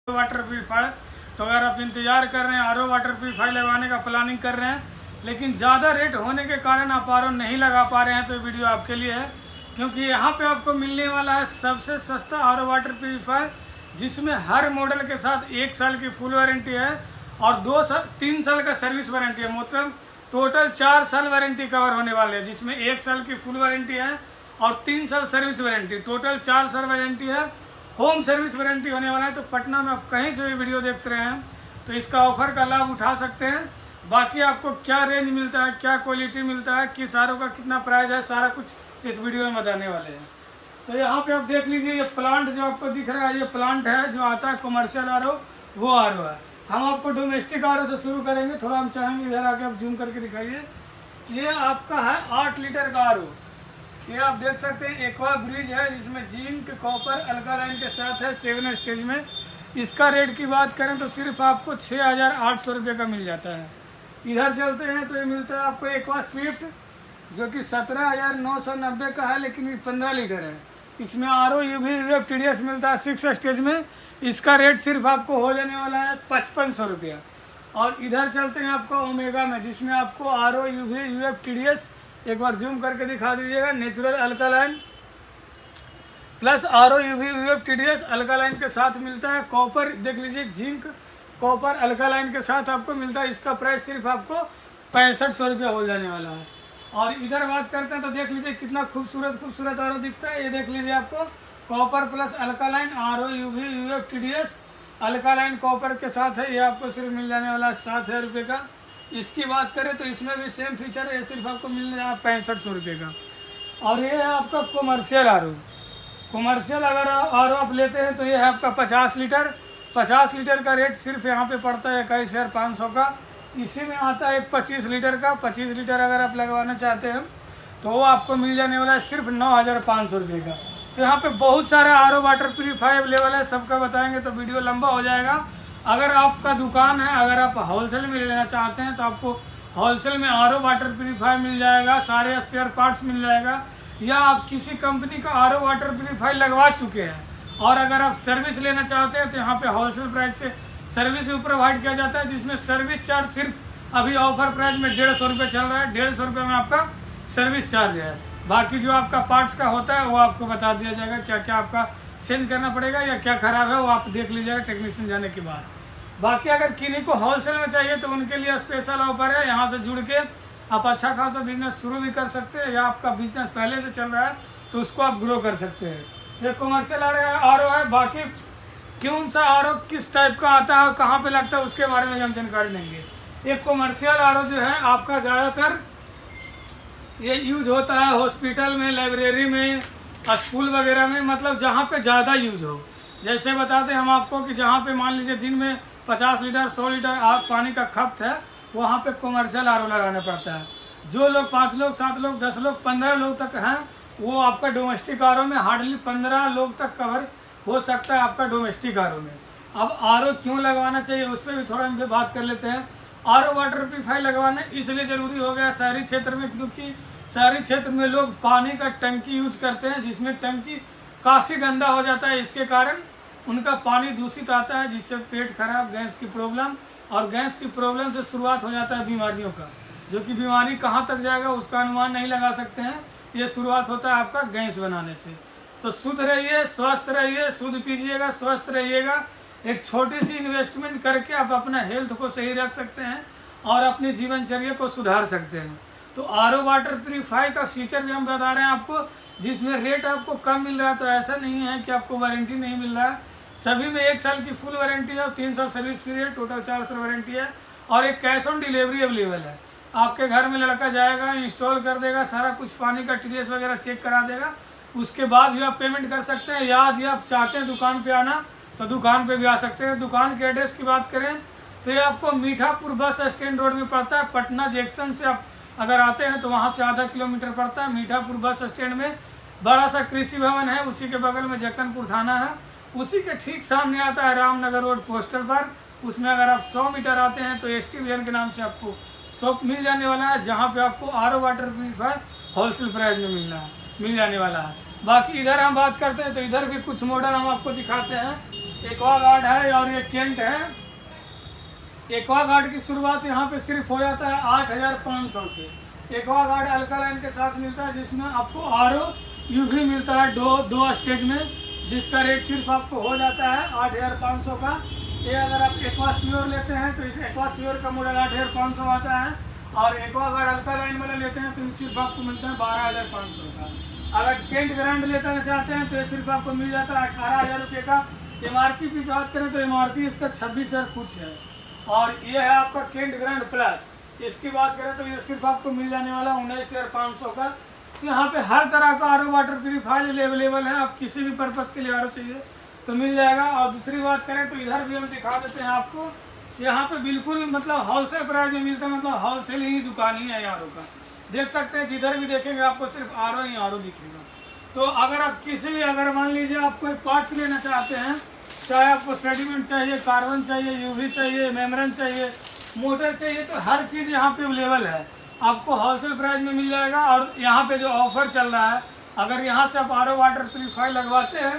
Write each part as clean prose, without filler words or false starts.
Water purifier. तो अगर आप इंतज़ार कर रहे हैं आरओ वाटर प्यूरीफायर लगवाने का प्लानिंग कर रहे हैं, लेकिन ज़्यादा रेट होने के कारण आप आरओ नहीं लगा पा रहे हैं, तो वीडियो आपके लिए है। क्योंकि यहाँ पे आपको मिलने वाला है सबसे सस्ता आरओ वाटर प्यूरीफायर, जिसमें हर मॉडल के साथ 1 साल की फुल वारंटी है और 3 साल का सर्विस वारंटी है। मतलब टोटल 4 साल वारंटी कवर होने वाले हैं, जिसमें 1 साल की फुल वारंटी है और 3 साल सर्विस वारंटी, टोटल 4 साल वारंटी है। होम सर्विस वारंटी होने वाला है। तो पटना में आप कहीं से भी वीडियो देखते रहे हैं तो इसका ऑफर का लाभ उठा सकते हैं। बाकी आपको क्या रेंज मिलता है, क्या क्वालिटी मिलता है, किस आरओ का कितना प्राइस है, सारा कुछ इस वीडियो में बताने वाले हैं। तो यहाँ पे आप देख लीजिए, ये प्लांट जो आपको दिख रहा है, ये प्लांट है जो आता है कमर्शियल आरओ, वो आरओ है। हम आपको डोमेस्टिक आरओ से शुरू करेंगे। थोड़ा हम चाहेंगे इधर आके आप जूम करके दिखाइए। ये आपका है 8 लीटर का आरओ। ये आप देख सकते हैं एक्वा ब्रिज है, जिसमें जिंक कॉपर अल्कालाइन के साथ है 7 स्टेज में। इसका रेट की बात करें तो सिर्फ आपको 6,800 रुपये का मिल जाता है। इधर चलते हैं तो ये मिलता है आपको एक्वा स्विफ्ट, जो कि 17,990 का है, लेकिन ये 15 लीटर है। इसमें आरओ यूवी TDS मिलता है 6 स्टेज में। इसका रेट सिर्फ आपको हो जाने वाला है 5500 रुपया। और इधर चलते हैं आपको ओमेगा में, जिसमें आपको आरओ यूवी TDS एक बार जूम करके दिखा दीजिएगा, natural alkaline plus RO UV TDS alkaline के साथ मिलता है। कॉपर देख लीजिए, जिंक कॉपर अल्कालाइन के साथ आपको मिलता है। इसका प्राइस सिर्फ आपको 6500 रुपया हो जाने वाला है। और इधर बात करते हैं तो देख लीजिए कितना खूबसूरत आरओ दिखता है। ये देख लीजिए, आपको copper plus alkaline RO UV TDS alkaline copper के साथ है। ये आपको सिर्फ मिल जाने वाला है 7,000 रुपये का। इसकी बात करें तो इसमें भी सेम फीचर है, सिर्फ आपको मिल जाएगा 6500 रुपये का। और ये है आपका कमर्शियल आरओ। कमर्शियल अगर आरओ आप लेते हैं तो ये है आपका 50 लीटर। 50 लीटर का रेट सिर्फ यहाँ पे पड़ता है 21,500 का। इसी में आता है 25 लीटर का। 25 लीटर अगर आप लगवाना चाहते हैं तो वो आपको मिल जाने वाला है सिर्फ 9,500 रुपये का। तो यहाँ पे बहुत सारा आरओ वाटर प्यूरीफायर अवेलेबल है, सबका बताएंगे तो वीडियो लंबा हो जाएगा। अगर आपका दुकान है, अगर आप होलसेल में लेना चाहते हैं तो आपको होलसेल में आरओ वाटर प्यूरीफायर मिल जाएगा, सारे स्पेयर पार्ट्स मिल जाएगा। या आप किसी कंपनी का आरओ वाटर प्यूरीफायर लगवा चुके हैं और अगर आप सर्विस लेना चाहते हैं तो यहाँ पे होलसेल प्राइस से सर्विस भी प्रोवाइड किया जाता है, जिसमें सर्विस चार्ज सिर्फ अभी ऑफर प्राइस में 150 रुपये चल रहा है। 150 रुपये में आपका सर्विस चार्ज है। बाकी जो आपका पार्ट्स का होता है वो आपको बता दिया जाएगा, क्या क्या आपका चेंज करना पड़ेगा या क्या खराब है, वो आप देख लीजिएगा टेक्नीशियन जाने के बाद। बाकी अगर किन्हीं को होलसेल में चाहिए तो उनके लिए स्पेशल ऑफर है। यहाँ से जुड़ के आप अच्छा खासा बिजनेस शुरू भी कर सकते हैं, या आपका बिजनेस पहले से चल रहा है तो उसको आप ग्रो कर सकते हैं। ये कमर्शियल आरओ है। बाकी कौन सा आरओ किस टाइप का आता है, कहाँ पे लगता है, उसके बारे में हम जानकारी लेंगे। ये कमर्शियल आरओ जो है आपका ज़्यादातर ये यूज होता है हॉस्पिटल में, लाइब्रेरी में, स्कूल वगैरह में, मतलब जहाँ पे ज़्यादा यूज हो। जैसे बताते हैं हम आपको कि जहाँ पे मान लीजिए दिन में 50 लीटर 100 लीटर पानी का खपत है, वहाँ पे कमर्शियल आरओ लगाना पड़ता है। जो लोग 5 लोग 7 लोग 10 लोग 15 लोग तक हैं, वो आपका डोमेस्टिक आरओ में हार्डली 15 लोग तक कवर हो सकता है आपका डोमेस्टिक आरओ में। अब आरओ क्यों लगवाना चाहिए उस पर भी थोड़ा हम बात कर लेते हैं। आरओ वाटर प्यूरीफायर लगवाना इसलिए ज़रूरी हो गया शहरी क्षेत्र में, क्योंकि शहरी क्षेत्र में लोग पानी का टंकी यूज करते हैं, जिसमें टंकी काफ़ी गंदा हो जाता है। इसके कारण उनका पानी दूषित आता है, जिससे पेट खराब, गैस की प्रॉब्लम, और गैस की प्रॉब्लम से शुरुआत हो जाता है बीमारियों का, जो कि बीमारी कहाँ तक जाएगा उसका अनुमान नहीं लगा सकते हैं। ये शुरुआत होता है आपका गैस बनाने से। तो शुद्ध रहिए, स्वस्थ रहिए, शुद्ध पीजिएगा, स्वस्थ रहिएगा। एक छोटी सी इन्वेस्टमेंट करके आप अपना हेल्थ को सही रख सकते हैं और अपनी जीवनचर्या को सुधार सकते हैं। तो आरओ वाटर प्यूरीफायर का फीचर भी हम बता रहे हैं आपको, जिसमें रेट आपको कम मिल रहा है। तो ऐसा नहीं है कि आपको वारंटी नहीं मिल रहा है, सभी में 1 साल की फुल वारंटी है और 3 साल सर्विस पीरियड, टोटल 4 साल वारंटी है। और एक कैश ऑन डिलीवरी अवेलेबल है। आपके घर में लड़का जाएगा, इंस्टॉल कर देगा, सारा कुछ पानी का TDS वगैरह चेक करा देगा, उसके बाद भी आप पेमेंट कर सकते हैं। या यदि आप चाहते हैं दुकान पे आना तो दुकान पे भी आ सकते हैं। दुकान के एड्रेस की बात करें तो ये आपको मीठापुर बस स्टैंड रोड में पड़ता है। पटना जंक्शन से आप अगर आते हैं तो वहाँ से आधा किलोमीटर पड़ता है। मीठापुर बस स्टैंड में बड़ा सा कृषि भवन है, उसी के बगल में जक्कनपुर थाना है, उसी के ठीक सामने आता है रामनगर रोड पोस्टर पर। उसमें अगर आप 100 मीटर आते हैं तो ST विजन के नाम से आपको शॉप मिल जाने वाला है, जहाँ पे आपको RO water purifier wholesale price में मिल जाने वाला है। बाकी इधर हम बात करते हैं तो इधर भी कुछ मॉडल हम आपको दिखाते हैं। एक्वागार्ड है और ये केंट है। एक्वागार्ड की शुरुआत यहाँ पे सिर्फ हो जाता है 8,500 से। एक्वागार्ड अल्कालाइन के साथ मिलता है, जिसमें आपको RO UV मिलता है दो स्टेज में, जिसका रेट सिर्फ आपको हो जाता है 8,500 का। ये अगर आप एक्वाश्योर लेते हैं तो इस एक्वाश्योर का मॉडल 8,500 आता है, और एक्वागार्ड अल्कालाइन वाला लेते हैं तो ये सिर्फ आपको मिलता है 12,500 का। अगर केंट ग्रांड लेना चाहते हैं तो ये सिर्फ आपको मिल जाता है 18,000 रुपये का। MRP की बात करें तो MRP इसका 26,000 कुछ है, और ये है आपका केंट ग्रांड प्लस। इसकी बात करें तो ये सिर्फ आपको मिल जाने वाला 19,500 का। तो यहाँ पे हर तरह का RO वाटर प्यूरीफायर अवेलेबल है, आप किसी भी पर्पज़ के लिए RO चाहिए तो मिल जाएगा। और दूसरी बात करें तो इधर भी हम दिखा देते हैं आपको, यहाँ पे बिल्कुल मतलब होलसेल प्राइस में मिलता है, मतलब होलसेल ही दुकान ही है RO का। देख सकते हैं जिधर भी देखेंगे आपको सिर्फ RO ही RO दिखेगा। तो अगर आप किसी भी, अगर मान लीजिए आप कोई पार्ट्स लेना चाहते हैं, चाहे आपको सेडिमेंट चाहिए, कार्बन चाहिए, UV चाहिए, मेम्ब्रेन चाहिए, मोटर चाहिए, तो हर चीज़ यहाँ पे अवेलेबल है, आपको होलसेल प्राइस में मिल जाएगा। और यहाँ पे जो ऑफर चल रहा है, अगर यहाँ से आप RO वाटर प्यूरीफायर लगवाते हैं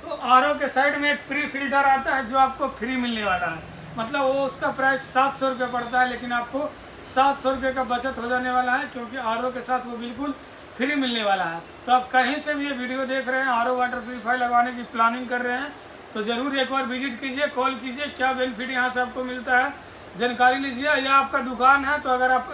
तो RO के साइड में एक फ्री फिल्टर आता है जो आपको फ्री मिलने वाला है। मतलब वो उसका प्राइस 700 रुपये पड़ता है, लेकिन आपको 700 रुपये का बचत हो जाने वाला है, क्योंकि RO के साथ वो बिल्कुल फ्री मिलने वाला है। तो आप कहीं से भी ये वीडियो देख रहे हैं, RO वाटर प्यूरीफायर लगवाने की प्लानिंग कर रहे हैं, तो ज़रूर एक बार विजिट कीजिए, कॉल कीजिए, क्या बेनिफिट यहाँ से आपको मिलता है जानकारी लीजिए। या आपका दुकान है तो अगर आप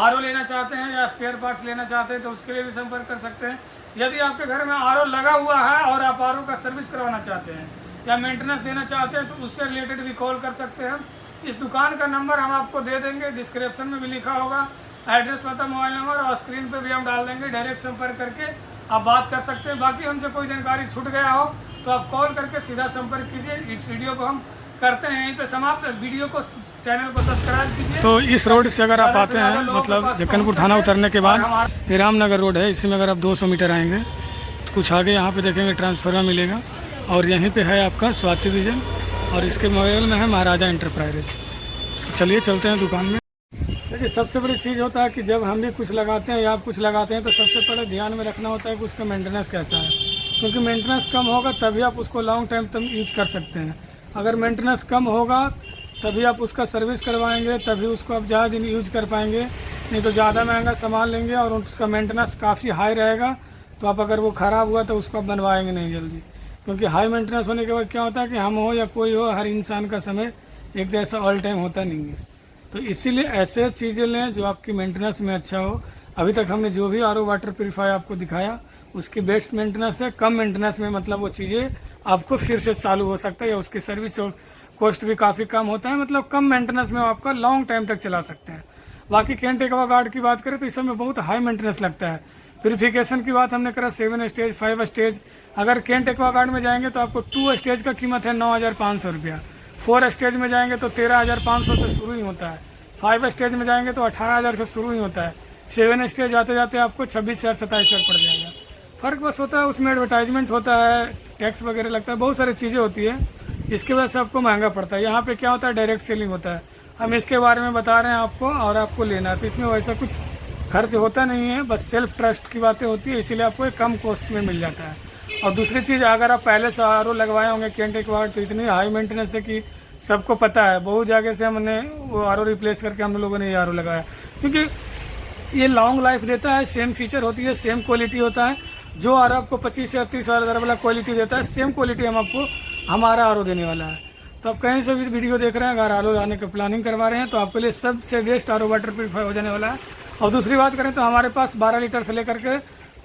RO लेना चाहते हैं या स्पेयर पार्ट्स लेना चाहते हैं तो उसके लिए भी संपर्क कर सकते हैं। यदि आपके घर में RO लगा हुआ है और आप RO का सर्विस करवाना चाहते हैं या मेंटेनेंस देना चाहते हैं तो उससे रिलेटेड भी कॉल कर सकते हैं। इस दुकान का नंबर हम आपको दे देंगे, डिस्क्रिप्शन में भी लिखा होगा, एड्रेस, पता, मोबाइल नंबर, और स्क्रीन पे भी हम डाल देंगे। डायरेक्ट संपर्क करके आप बात कर सकते हैं। बाकी हमसे कोई जानकारी छूट गया हो तो आप कॉल करके सीधा संपर्क कीजिए। इस वीडियो को हम करते हैं यहीं पे समाप्त। वीडियो को, चैनल को सब्सक्राइब कीजिए। तो इस रोड से अगर आप आते हैं, मतलब जक्कनपुर थाना उतरने के बाद ये रामनगर रोड है, इसी में अगर आप 200 मीटर आएंगे तो कुछ आगे यहाँ पे देखेंगे ट्रांसफार्मर मिलेगा, और यहीं पे है आपका स्वाति विजन, और इसके बगल में है महाराजा इंटरप्राइजेज। तो चलिए चलते हैं दुकान में। देखिए सबसे बड़ी चीज़ होता है कि जब हम भी कुछ लगाते हैं या आप कुछ लगाते हैं तो सबसे पहले ध्यान में रखना होता है कि उसका मेंटेनेंस कैसा है, क्योंकि मेंटेनेंस कम होगा तभी आप उसको लॉन्ग टाइम तक यूज कर सकते हैं। अगर मेंटेनेंस कम होगा तभी आप उसका सर्विस करवाएंगे, तभी उसको आप ज़्यादा दिन यूज कर पाएंगे, नहीं तो ज़्यादा महंगा सामान लेंगे और उसका मेंटेनेंस काफ़ी हाई रहेगा, तो आप अगर वो ख़राब हुआ तो उसको आप बनवाएंगे नहीं जल्दी। क्योंकि हाई मेंटेनेंस होने के बाद क्या होता है कि हम हो या कोई हो, हर इंसान का समय एक जैसा ऑल टाइम होता नहीं है। तो इसीलिए ऐसे चीज़ें लें जो आपकी मेंटेनेंस में अच्छा हो। अभी तक हमने जो भी RO वाटर प्यूरीफायर आपको दिखाया उसकी बेस्ट मेंटेनेंस है। कम मेंटेनेंस में मतलब वो चीज़ें आपको फिर से चालू हो सकता है, या उसकी सर्विस कॉस्ट भी काफ़ी कम होता है, मतलब कम मेंटेनेंस में आपका लॉन्ग टाइम तक चला सकते हैं। बाकी केंट एक्वागार्ड की बात करें तो इस समय बहुत हाई मेंटेनेंस लगता है। प्यूरिफिकेशन की बात हमने करा 7 स्टेज 5 स्टेज। अगर केंट एक्वागार्ड में जाएंगे तो आपको 2 स्टेज का कीमत है 9,500 रुपया। 4 स्टेज में जाएंगे तो 13,500 से शुरू ही होता है। 5 स्टेज में जाएंगे तो 18,000 से शुरू ही होता है। 7 स्टेज जाते जाते आपको 26,000 27,000 पड़ जाएगा। फ़र्क बस होता है उसमें एडवर्टाइजमेंट होता है, टैक्स वगैरह लगता है, बहुत सारी चीज़ें होती है, इसकी वजह से आपको महंगा पड़ता है। यहाँ पे क्या होता है, डायरेक्ट सेलिंग होता है। हम इसके बारे में बता रहे हैं आपको और आपको लेना है, तो इसमें वैसा कुछ खर्च होता नहीं है, बस सेल्फ ट्रस्ट की बातें होती है, इसीलिए आपको एक कम कॉस्ट में मिल जाता है। और दूसरी चीज़, अगर आप पहले से RO लगवाए होंगे केंट एक्वागार्ड तो इतनी हाई मेंटेनेंस है कि सबको पता है। बहुत जगह से हमने वो RO रिप्लेस करके हम लोगों ने ये RO लगाया, क्योंकि ये लॉन्ग लाइफ देता है, सेम फीचर होती है, सेम क्वालिटी होता है। जो RO आपको 25 से 30 हज़ार वाला क्वालिटी देता है, सेम क्वालिटी हम आपको हमारा RO देने वाला है। तो आप कहीं से भी वीडियो देख रहे हैं, अगर RO लाने की प्लानिंग करवा रहे हैं तो आपके लिए सबसे बेस्ट RO वाटर प्यूरीफायर हो जाने वाला है। और दूसरी बात करें तो हमारे पास 12 लीटर से लेकर के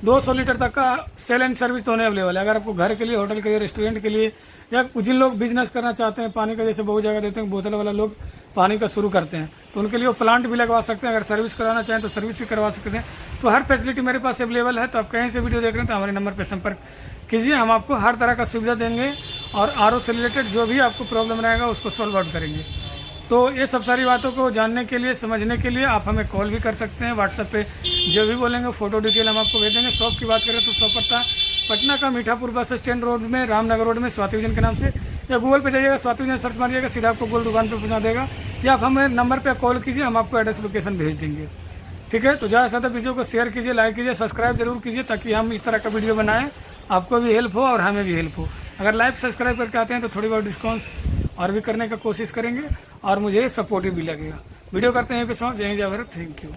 200 लीटर तक का सेल एंड सर्विस दोनों अवेलेबल है। अगर आपको घर के लिए, होटल के लिए, रेस्टोरेंट के लिए, या जिन लोग बिजनेस करना चाहते हैं पानी का, जैसे बहुत जगह देते हैं बोतल वाला लोग पानी का शुरू करते हैं, तो उनके लिए वो प्लांट भी लगवा सकते हैं। अगर सर्विस कराना चाहें तो सर्विस भी करवा सकते हैं। तो हर फैसिलिटी मेरे पास अवेलेबल है। तो आप कहीं से वीडियो देख रहे हैं तो हमारे नंबर पर संपर्क कीजिए, हम आपको हर तरह का सुविधा देंगे और RO से रिलेटेड जो भी आपको प्रॉब्लम रहेगा उसको सॉल्व आउट करेंगे। तो ये सब सारी बातों को जानने के लिए, समझने के लिए आप हमें कॉल भी कर सकते हैं। व्हाट्सएप पे जो भी बोलेंगे फ़ोटो डिटेल हम आपको भेज देंगे। शॉप की बात करें तो शॉप पड़ता पटना का मीठापुर बस स्टैंड रोड में, रामनगर रोड में, स्वाति विजन के नाम से, या गूगल पे जाइएगा, स्वाति विजन सर्च मारिएगा, सीधा आपको गोल दुकान पे पहुंचा देगा। या आप हमें नंबर पे कॉल कीजिए, हम आपको एड्रेस लोकेशन भेज देंगे। ठीक है, तो ज़्यादा से ज़्यादा वीडियो को शेयर कीजिए, लाइक कीजिए, सब्सक्राइब जरूर कीजिए, ताकि हम इस तरह का वीडियो बनाएं, आपको भी हेल्प हो और हमें भी हेल्प हो। अगर लाइव सब्सक्राइब करके आते हैं तो थोड़ी बहुत डिस्काउंट और भी करने का कोशिश करेंगे और मुझे सपोर्टिव भी लगेगा। वीडियो करते हैं पे समाप्त। जय हिंद जय भारत। Thank you.